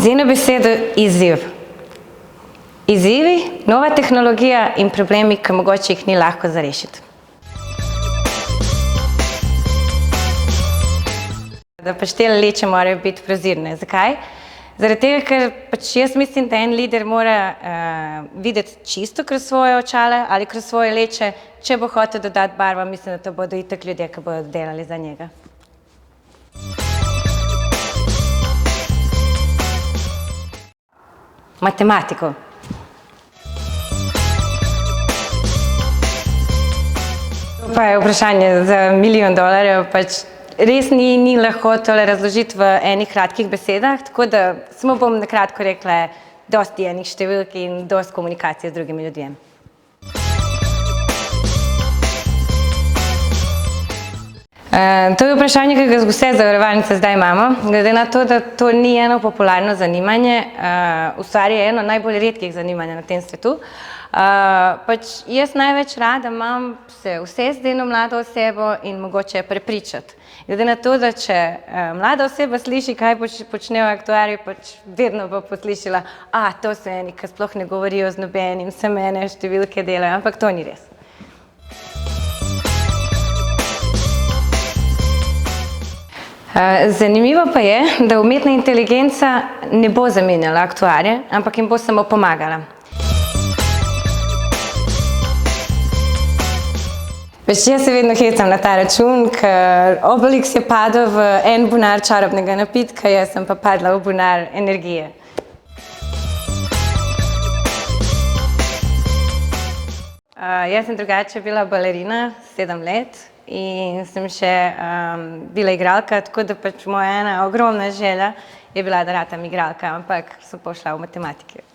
Z eno besedo izziv. Izzivi, nova tehnologija in problemi, ki mogoče jih ni lahko zarešiti. Da pač te leče morajo biti prozirne. Zakaj? Zaradi tega, ker pač jaz mislim, da en lider mora videti čisto kroz svoje očala ali kroz svoje leče. Če bo hotel dodati barvo, mislim, da to bodo itak ljudje, ki bodo delali za njega. Matematiko. To pa je vprašanje za $1 milijon, pač res ni lahko tole razložiti v enih kratkih besedah, tako da samo bom na kratko rekla dosti enih številk in dosti komunikacije z drugimi ljudmi. To je vprašanje, ki ga vse zavarovalnice zdaj imamo. Glede na to, da to ni eno popularno zanimanje, v stvari je eno najbolj redkih zanimanj na tem svetu. Pač jaz največ rada imam se usesti z eno mlado osebo in mogoče prepričati. Glede na to, da če mlada oseba sliši, kaj počnejo aktuarji, pač vedno bo poslišala, to so eni, ki sploh ne govorijo z nobenim, se mene številke delajo, ampak to ni res. Zanimivo pa je, da umetna inteligenca ne bo zamenjala aktuarje, ampak jim bo samo pomagala. Veš, jaz se vedno hecam na ta račun, ker Obelix je padel v en bunar čarobnega napitka, jaz sem pa padla v bunar energije. Jaz sem drugače bila balerina 7 let in sem še bila igralka, tako da pač moja ena ogromna želja je bila, da ratam igralka, ampak sem pošla v matematiki.